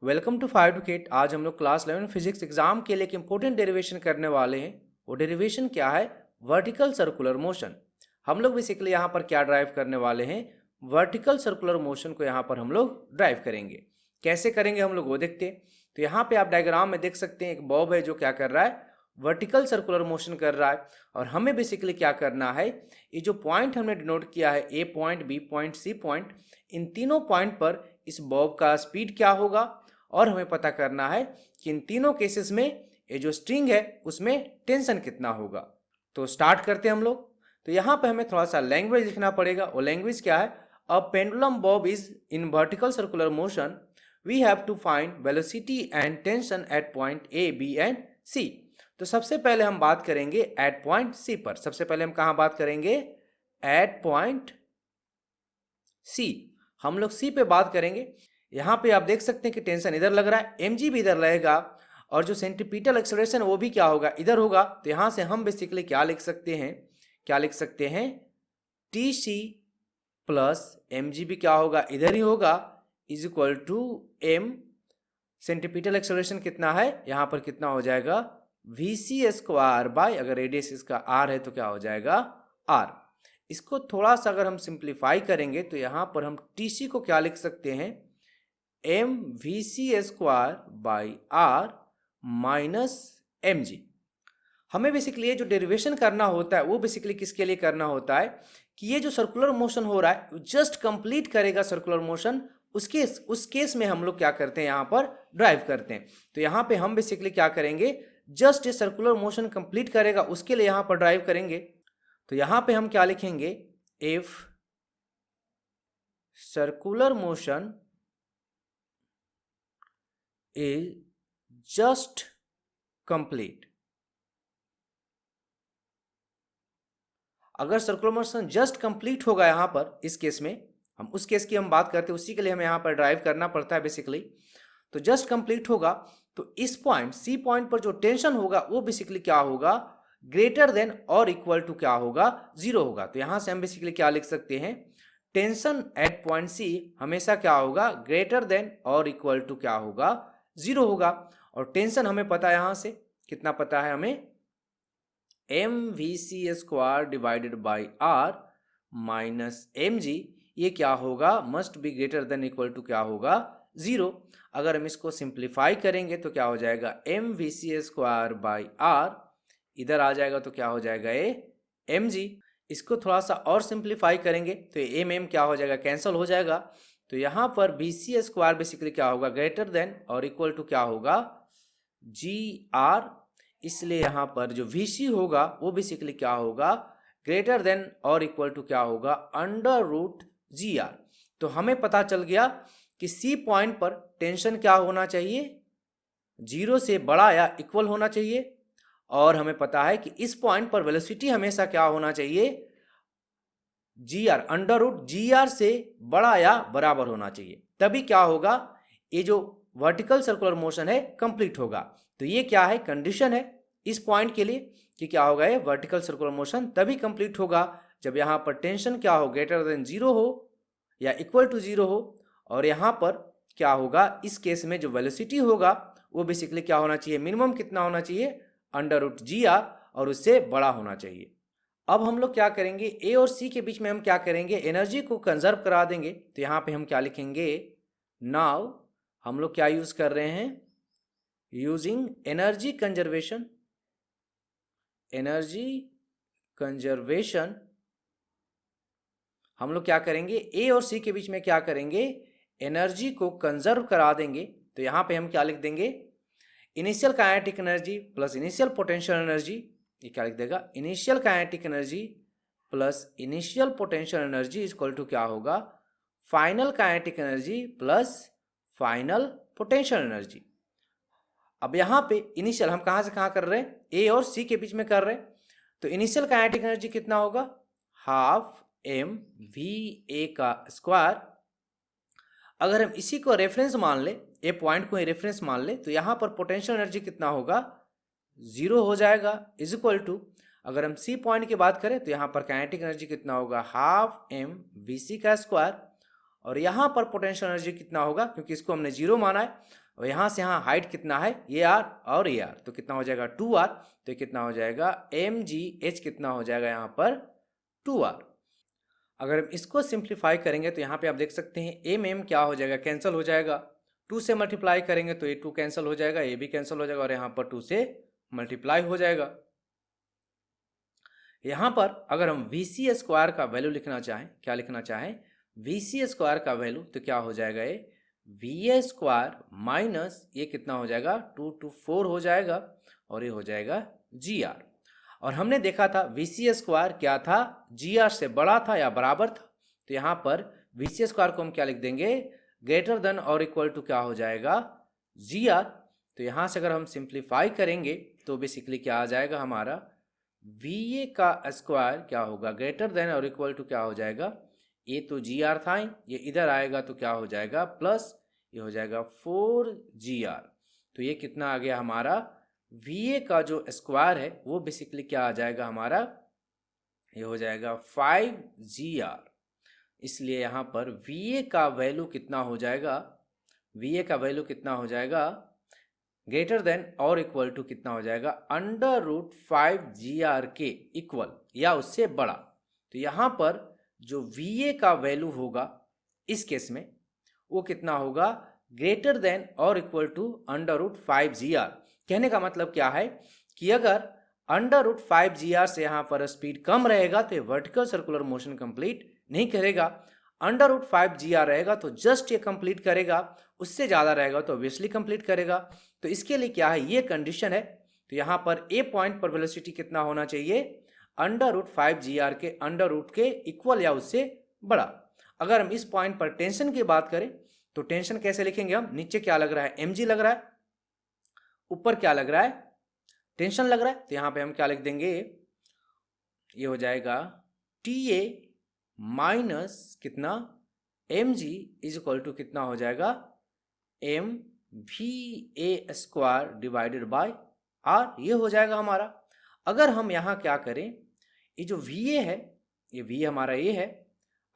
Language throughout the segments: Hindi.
Welcome to fire advocate. आज हम लोग क्लास 11 फिजिक्स एग्जाम के लिए एक इंपॉर्टेंट डेरिवेशन करने वाले हैं। वो डेरिवेशन क्या है? Vertical circular motion. हम लोग बेसिकली यहाँ पर क्या ड्राइव करने वाले हैं? वर्टिकल सर्कुलर मोशन को यहाँ पर हम लोग ड्राइव करेंगे। कैसे करेंगे हम लोग वो देखते हैं। तो यहाँ पे आप डायग्राम में देख सकते हैं, एक बॉब है जो क्या कर रहा है? वर्टिकल सर्कुलर मोशन कर रहा है। और हमें बेसिकली क्या करना है, ये जो पॉइंट हमने डिनोट किया है, A point, B point, C point, इन तीनों पॉइंट पर इस बॉब का स्पीड क्या होगा, और हमें पता करना है कि इन तीनों केसेस में ये जो स्ट्रिंग है उसमें टेंशन कितना होगा। तो स्टार्ट करते हैं हम लोग। तो यहाँ पे हमें थोड़ा सा लैंग्वेज लिखना पड़ेगा। वो लैंग्वेज क्या है? A pendulum bob is in vertical circular motion, we have to find velocity and tension at point A, B and C. तो सबसे पहले हम बात करेंगे एट पॉइंट सी पर। सबसे पहले हम कहाँ बात करेंगे? At point C. हम लोग सी पे बात करेंगे। यहाँ पे आप देख सकते हैं कि टेंशन इधर लग रहा है, mg भी इधर रहेगा, और जो सेंट्रीपिटल एक्सेलरेशन वो भी क्या होगा? इधर होगा। तो यहाँ से हम बेसिकली क्या लिख सकते हैं? क्या लिख सकते हैं? tc प्लस mg भी क्या होगा? इधर ही होगा, is equal to m। Centripetal acceleration कितना है यहाँ पर? कितना हो जाएगा? vc स्क्वायर बाय, अगर रेडियस इसका r है तो क्या हो जाएगा? r। इसको थोड़ा सा अगर हम सिंप्लीफाई करेंगे तो यहाँ पर हम tc को क्या लिख सकते हैं? M V C square by R minus M G. हमें बेसिकली ये जो डेरिवेशन करना होता है वो बेसिकली किसके लिए करना होता है कि ये जो सर्कुलर मोशन हो रहा है जस्ट कंप्लीट करेगा सर्कुलर मोशन, उस केस में हम लोग क्या करते हैं? यहाँ पर ड्राइव करते हैं। तो यहाँ पे हम बेसिकली क्या करेंगे? जस्ट ये सर्कुलर मोशन कंप्लीट करेगा उसके लिए यहाँ पर ड्राइव करेंगे। तो यहाँ पे हम क्या लिखेंगे? If circular motion is just complete. अगर सर्कुलर मोशन जस्ट कंप्लीट होगा यहाँ पर, इस केस में हम उस केस की हम बात करते हैं, उसी के लिए हमें यहाँ पर ड्राइव करना पड़ता है बेसिकली। तो जस्ट कंप्लीट होगा तो इस पॉइंट सी पॉइंट पर जो टेंशन होगा वो बेसिकली क्या होगा? ग्रेटर देन और इक्वल टू क्या होगा? जीरो होगा। तो यहाँ से हम बेसिकली क्या लिख सकते हैं? टेंशन एट पॉइंट सी हमेशा क्या होगा? ग्रेटर देन और इक्वल टू क्या होगा? जीरो होगा। और टेंशन हमें पता है, यहाँ से कितना पता है हमें? M V C square divided by R minus M G. ये क्या होगा? Must be greater than equal to क्या होगा? जीरो। अगर हम इसको सिंप्लीफाई करेंगे तो क्या हो जाएगा? M V C square by R इधर आ जाएगा तो क्या हो जाएगा? A M G. इसको थोड़ा सा और सिंप्लीफाई करेंगे तो एम एम क्या हो जाएगा? कैंसिल हो जाएगा। तो यहाँ पर बी सी स्क्वायर बेसिकली क्या होगा? ग्रेटर देन और इक्वल टू क्या होगा? जी आर। इसलिए यहाँ पर जो वी सी होगा वो बेसिकली क्या होगा? ग्रेटर देन और इक्वल टू क्या होगा? Under root G R. तो हमें पता चल गया कि सी पॉइंट पर टेंशन क्या होना चाहिए? जीरो से बड़ा या इक्वल होना चाहिए। और हमें पता है कि इस पॉइंट पर वेलोसिटी हमेशा क्या होना चाहिए? G R, under root G R से बड़ा या बराबर होना चाहिए। तभी क्या होगा? ये जो वर्टिकल सर्कुलर मोशन है कंप्लीट होगा। तो ये क्या है? कंडीशन है इस पॉइंट के लिए कि क्या होगा? ये वर्टिकल सर्कुलर मोशन तभी कंप्लीट होगा जब यहाँ पर टेंशन क्या हो? ग्रेटर देन जीरो हो या इक्वल टू जीरो हो। और यहाँ पर क्या होगा? इस केस में जो वेलोसिटी होगा वो बेसिकली क्या होना चाहिए? मिनिमम कितना होना चाहिए? अंडर रूट जी आर, और उससे बड़ा होना चाहिए। अब हम लोग क्या करेंगे? ए और सी के बीच में हम क्या करेंगे? एनर्जी को कंजर्व करा देंगे। तो यहाँ पे हम क्या लिखेंगे? नाउ हम लोग क्या यूज कर रहे हैं? Using energy conservation. Energy conservation हम लोग क्या करेंगे? ए और सी के बीच में क्या करेंगे? एनर्जी को कंजर्व करा देंगे। तो यहाँ पे हम क्या लिख देंगे? Initial kinetic energy plus initial potential energy. ये क्या लिख देगा? Initial kinetic energy plus initial potential energy is equal to क्या होगा? Final kinetic energy plus final potential energy. अब यहाँ पे इनिशियल हम कहाँ से कहाँ कर रहे हैं? ए और सी के बीच में कर रहे हैं। तो इनिशियल काइनेटिक एनर्जी कितना होगा? हाफ एम वी ए का स्क्वायर। अगर हम इसी को रेफरेंस मान ले, ए पॉइंट को ही रेफरेंस मान ले, तो यहाँ पर पोटेंशियल एनर्जी कितना होगा? जीरो हो जाएगा, इज इक्वल टू, अगर हम सी पॉइंट की बात करें तो यहाँ पर काइनेटिक एनर्जी कितना होगा? हाफ एम वी सी का स्क्वायर। और यहाँ पर पोटेंशियल एनर्जी कितना होगा, क्योंकि इसको हमने 0 माना है, और यहाँ से यहाँ हाइट कितना है, ये आर और ये आर, तो कितना हो जाएगा 2r, तो कितना हो जाएगा mgh, कितना हो जाएगा यहाँ पर 2r। अगर हम इसको सिंप्लीफाई करेंगे तो यहाँ पे आप देख सकते हैं m क्या हो जाएगा, कैंसिल हो जाएगा, 2 से मल्टीप्लाई करेंगे तो ये 2 कैंसिल हो जाएगा, ये भी कैंसिल हो जाएगा, और यहाँ पर 2 से मल्टीप्लाई हो जाएगा। यहाँ पर अगर हम VC स्क्वायर का वैल्यू लिखना चाहें, क्या लिखना चाहें, VC स्क्वायर का वैल्यू, तो क्या हो जाएगा, ये VA स्क्वायर माइनस ये कितना हो जाएगा 2 to 4 हो जाएगा, और ये हो जाएगा GR। और हमने देखा था VC स्क्वायर क्या था, GR से बड़ा था या बराबर था, तो यहाँ पर VC स्क्वायर को हम क्या लिख देंगे, ग्रेटर देन और इक्वल टू क्या हो जाएगा GR। तो यहाँ से अगर हम सिंप्लीफाई करेंगे तो बेसिकली क्या आ जाएगा हमारा, VA का स्क्वायर क्या होगा, ग्रेटर देन और इक्वल टू क्या हो जाएगा, ये तो GR था, ये इधर आएगा तो क्या हो जाएगा प्लस, ये हो जाएगा 4GR। तो ये कितना आ गया हमारा, VA का जो स्क्वायर है वो बेसिकली क्या आ जाएगा हमारा, ये हो जाएगा 5GR। इसलिए यहाँ पर VA का वैल्यू कितना हो जाएगा, VA का वैल्यू कितना हो जाएगा, ग्रेटर देन और इक्वल टू कितना हो जाएगा, √5GR के इक्वल या उससे बड़ा। तो यहाँ पर जो VA का वैल्यू होगा इस केस में वो कितना होगा, ग्रेटर देन और इक्वल टू √5GR। कहने का मतलब क्या है कि अगर √5GR से यहाँ पर स्पीड कम रहेगा तो ये वर्टिकल सर्कुलर मोशन कंप्लीट नहीं करेगा, √5GR रहेगा तो जस्ट ये कंप्लीट करेगा, उससे ज़्यादा रहेगा तो ऑब्वियसली कंप्लीट करेगा। तो इसके लिए क्या है, ये कंडीशन है। तो यहाँ पर ए पॉइंट पर वेलोसिटी कितना होना चाहिए, √5GR के अंडर रूट के इक्वल या उससे बड़ा। अगर हम इस पॉइंट पर टेंशन की बात करें तो टेंशन कैसे लिखेंगे हम, नीचे क्या लग रहा है mg लग रहा है, ऊपर क्या लग रहा है टेंशन लग रहा है, तो यहाँ पे हम क्या लिख देंगे, ये हो जाएगा TA माइनस कितना mg इज इक्वल टू कितना हो जाएगा mVA square divided by r, ये हो जाएगा हमारा। अगर हम यहाँ क्या करें, ये जो VA है, ये VA हमारा ये है,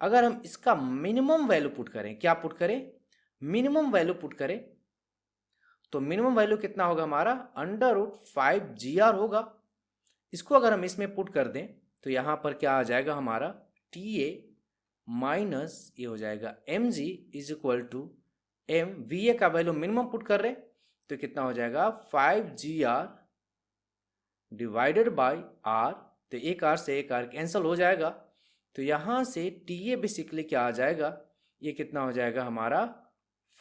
अगर हम इसका मिनिमम वैल्यू पुट करें, क्या पुट करें, मिनिमम वैल्यू पुट करें, तो मिनिमम वैल्यू कितना होगा हमारा, √5GR होगा। इसको अगर हम इसमें पुट कर दें तो यहाँ पर क्या आ जाएगा हमारा, TA माइनस ये हो जाएगा mg is equal to VA का वैल्यू मिनिमम पुट कर रहे तो कितना हो जाएगा 5GR डिवाइडेड बाय R, तो एक R से एक R कैंसिल हो जाएगा। तो यहाँ से TA बेसिकली क्या आ जाएगा, ये कितना हो जाएगा हमारा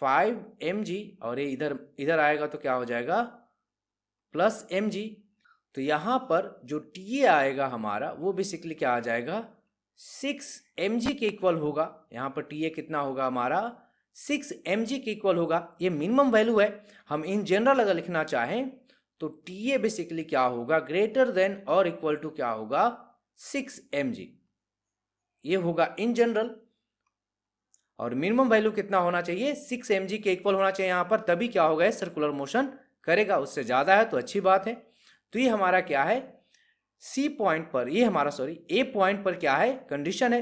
5mg, और ये इधर इधर आएगा तो क्या हो जाएगा प्लस mg। तो यहाँ पर जो TA आएगा हमारा वो बेसिकली क्या आ जाएगा 6mg के इक्वल होगा। यहाँ पर TA कितना होगा हमारा 6mg के इक्वल होगा, ये मिनिमम वैल्यू है। हम इन जनरल अगर लिखना चाहें तो TA बेसिकली क्या होगा, ग्रेटर देन और इक्वल टू क्या होगा 6mg, ये होगा इन जनरल। और मिनिमम वैल्यू कितना होना चाहिए, 6mg के इक्वल होना चाहिए यहाँ पर, तभी क्या होगा सर्कुलर मोशन करेगा, उससे ज़्यादा है तो अच्छी बात है। तो ये हमारा क्या है सी पॉइंट पर, ये हमारा ए पॉइंट पर क्या है कंडीशन है,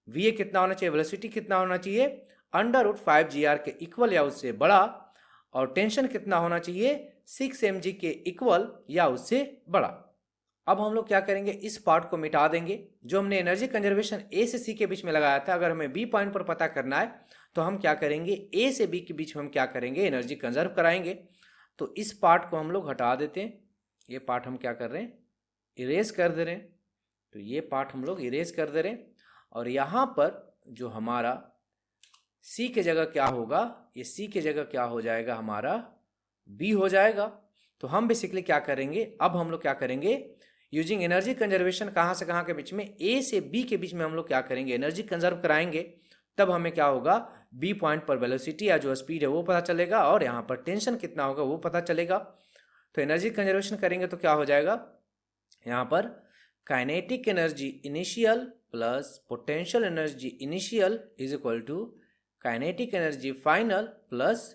VA कितना होना चाहिए, वेलोसिटी कितना होना चाहिए, √5GR के इक्वल या उससे बड़ा, और टेंशन कितना होना चाहिए 6mg के इक्वल या उससे बड़ा। अब हम लोग क्या करेंगे, इस पार्ट को मिटा देंगे, जो हमने एनर्जी कंजर्वेशन A से C के बीच में लगाया था। अगर हमें B पॉइंट पर पता करना है तो हम क्या करेंगे, A से B के बीच में हम क्या करेंगे, एनर्जी कंजर्व कराएंगे। तो इस पार्ट को हम लोग हटा देते हैं, ये पार्ट हम क्या कर रहे हैं इरेज कर दे रहे हैं, तो ये पार्ट हम लोग इरेज कर दे रहे हैं। और यहाँ पर जो हमारा C के जगह क्या होगा, ये C के जगह क्या हो जाएगा हमारा B हो जाएगा। तो हम बेसिकली क्या करेंगे, अब हम लोग क्या करेंगे यूजिंग एनर्जी कंजर्वेशन, कहाँ से कहाँ के बीच में, A से B के बीच में हम लोग क्या करेंगे एनर्जी कंजर्व कराएंगे। तब हमें क्या होगा B पॉइंट पर वेलोसिटी या जो स्पीड है वो पता चलेगा, और यहाँ पर टेंशन कितना होगा वो पता चलेगा। तो एनर्जी कंजर्वेशन करेंगे तो क्या हो जाएगा, यहाँ पर kinetic energy initial plus potential energy initial is equal to kinetic energy final plus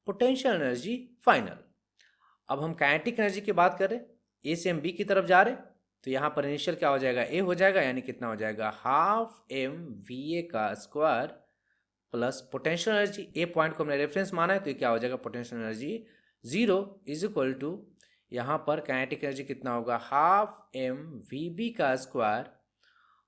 potential energy final. अब हम काइनेटिक एनर्जी की बात करें, A से हम B की तरफ जा रहे, तो यहाँ पर इनिशियल क्या हो जाएगा A हो जाएगा, यानी कितना हो जाएगा ½ mVA का स्क्वायर प्लस पोटेंशियल एनर्जी, ए पॉइंट को हमने रेफरेंस माना है तो ये क्या हो जाएगा potential energy 0 is equal to यहाँ पर काइनेटिक एनर्जी कितना होगा हाफ एम वी बी का स्क्वायर,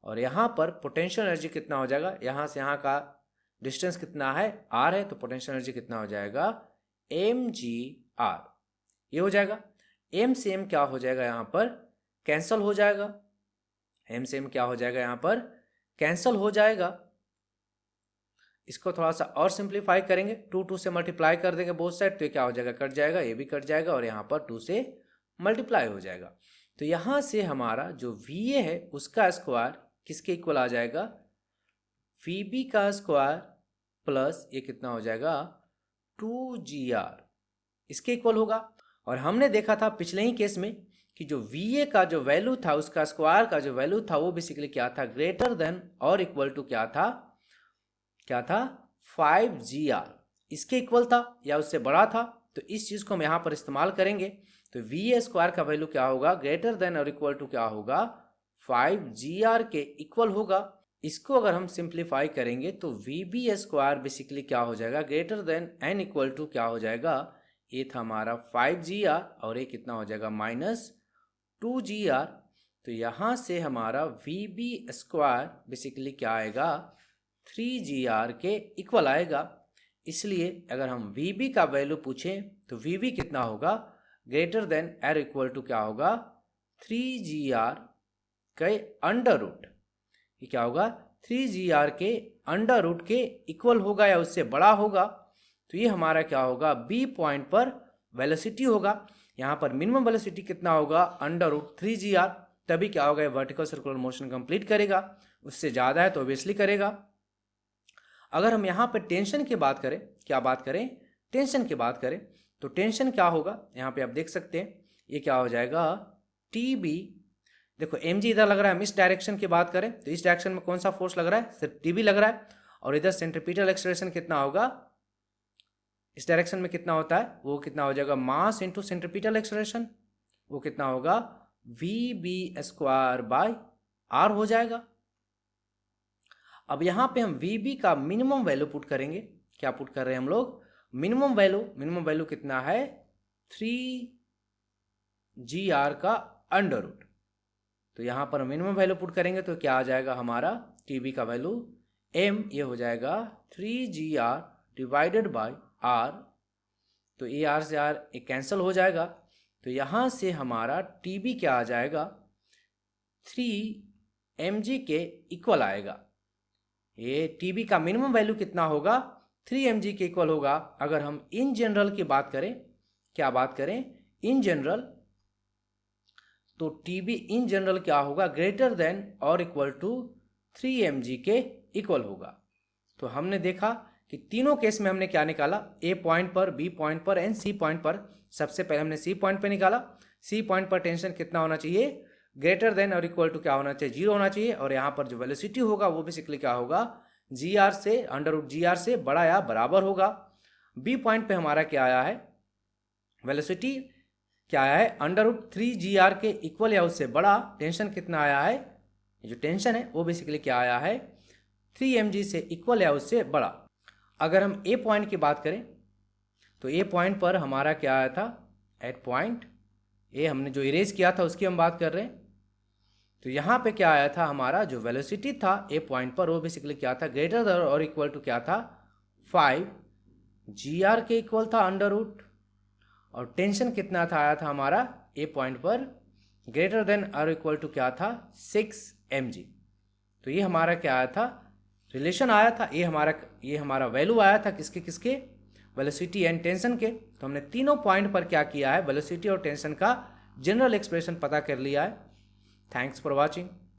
और यहाँ पर पोटेंशियल एनर्जी कितना हो जाएगा, यहाँ से यहाँ का डिस्टेंस कितना है आर है, तो पोटेंशियल एनर्जी कितना हो जाएगा एम जी आर, ये हो जाएगा। एम से एम क्या हो जाएगा यहाँ पर कैंसल हो जाएगा, एम से एम क्या हो जाएगा यहाँ पर कैंसल हो जाएगा। इसको थोड़ा सा और सिंप्लीफाई करेंगे, 2 से मल्टीप्लाई कर देंगे बोथ साइड, तो ये क्या हो जाएगा कट जाएगा, ये भी कट जाएगा और यहाँ पर 2 से मल्टीप्लाई हो जाएगा। तो यहाँ से हमारा जो वी ए है उसका स्क्वायर किसके इक्वल आ जाएगा, वी बी का स्क्वायर प्लस ये कितना हो जाएगा 2GR, इसके इक्वल होगा। और हमने देखा था पिछले ही केस में कि जो वी ए का जो वैल्यू था उसका स्क्वायर का जो वैल्यू था वो बेसिकली क्या था ग्रेटर देन और इक्वल टू क्या था 5GR, इसके इक्वल था या उससे बड़ा था। तो इस चीज़ को हम यहाँ पर इस्तेमाल करेंगे, तो वी ए स्क्वायर का वैल्यू क्या होगा ग्रेटर देन और इक्वल टू क्या होगा 5GR के इक्वल होगा। इसको अगर हम सिंप्लीफाई करेंगे तो वी बी स्क्वायर बेसिकली क्या हो जाएगा greater than and equal to क्या हो जाएगा, ये था हमारा 5GR और ये कितना हो जाएगा -2GR। तो यहाँ से हमारा वी बी स्क्वायर बेसिकली क्या आएगा 3GR के इक्वल आएगा। इसलिए अगर हम VB का वैल्यू पूछें तो VB कितना होगा ग्रेटर देन और इक्वल टू क्या होगा 3GR के अंडर रूट, ये क्या होगा 3GR के अंडर रूट के इक्वल होगा या उससे बड़ा होगा। तो ये हमारा क्या होगा B पॉइंट पर वेलोसिटी होगा। यहाँ पर मिनिमम वेलोसिटी कितना होगा अंडर रूट 3GR, तभी क्या होगा वर्टिकल सर्कुलर मोशन कंप्लीट करेगा, उससे ज़्यादा है तो ऑब्वियसली करेगा। अगर हम यहाँ पे टेंशन की बात करें, क्या बात करें टेंशन की बात करें, तो टेंशन क्या होगा यहाँ पे आप देख सकते हैं, ये क्या हो जाएगा TB। देखो mg इधर लग रहा है, हम इस डायरेक्शन की बात करें तो इस डायरेक्शन में कौन सा फोर्स लग रहा है सिर्फ TB लग रहा है, और इधर सेंट्रीपिटल एक्सेलरेशन कितना होगा इस डायरेक्शन में कितना होता है वो कितना हो जाएगा मास इंटू सेंट्रीपिटल एक्सेलरेशन, वो कितना होगा VB²/R हो जाएगा। अब यहाँ पे हम VB का मिनिमम वैल्यू पुट करेंगे, क्या पुट कर रहे हैं हम लोग मिनिमम वैल्यू कितना है 3GR का अंडर रूट। तो यहाँ पर मिनिमम वैल्यू पुट करेंगे तो क्या आ जाएगा हमारा TB का वैल्यू M, ये हो जाएगा 3GR डिवाइडेड बाय R, तो ये R से R एक कैंसिल हो जाएगा। तो यहाँ से हमारा TB क्या आ जाएगा 3mg के इक्वल आएगा। ये TB का मिनिमम वैल्यू कितना होगा 3mg के इक्वल होगा। अगर हम इन जनरल की बात करें, क्या बात करें इन जनरल, तो TB इन जनरल क्या होगा ग्रेटर देन और इक्वल टू 3mg के इक्वल होगा। तो हमने देखा कि तीनों केस में हमने क्या निकाला, A पॉइंट पर, B पॉइंट पर एंड C पॉइंट पर। सबसे पहले हमने C पॉइंट पर निकाला, C पॉइंट पर टेंशन कितना होना चाहिए ग्रेटर देन और इक्वल टू क्या होना चाहिए 0 होना चाहिए, और यहाँ पर जो वेलोसिटी होगा वो बेसिकली क्या होगा GR से अंडर रूट GR से बड़ा या बराबर होगा। B पॉइंट पे हमारा क्या आया है वेलोसिटी क्या आया है अंडर रूट 3GR के इक्वल या उससे बड़ा। टेंशन कितना आया है, जो टेंशन है वो बेसिकली क्या आया है 3mg से इक्वल या उससे बड़ा। अगर हम A पॉइंट की बात करें तो A पॉइंट पर हमारा क्या आया था एट पॉइंट A, हमने जो इरेज किया था उसकी हम बात कर रहे हैं। तो यहाँ पे क्या आया था हमारा जो वेलोसिटी था A पॉइंट पर वो बेसिकली क्या था ग्रेटर देन और इक्वल टू क्या था 5GR के इक्वल था अंडर रूट, और टेंशन कितना था आया था हमारा A पॉइंट पर ग्रेटर देन और इक्वल टू क्या था 6mg। तो ये हमारा क्या आया था रिलेशन आया था, ये हमारा वैल्यू आया था किसके किसके वेलोसिटी एंड टेंशन के। तो हमने तीनों पॉइंट पर क्या किया है वेलोसिटी और टेंशन का जनरल एक्सप्रेशन पता कर लिया है। Thanks for watching.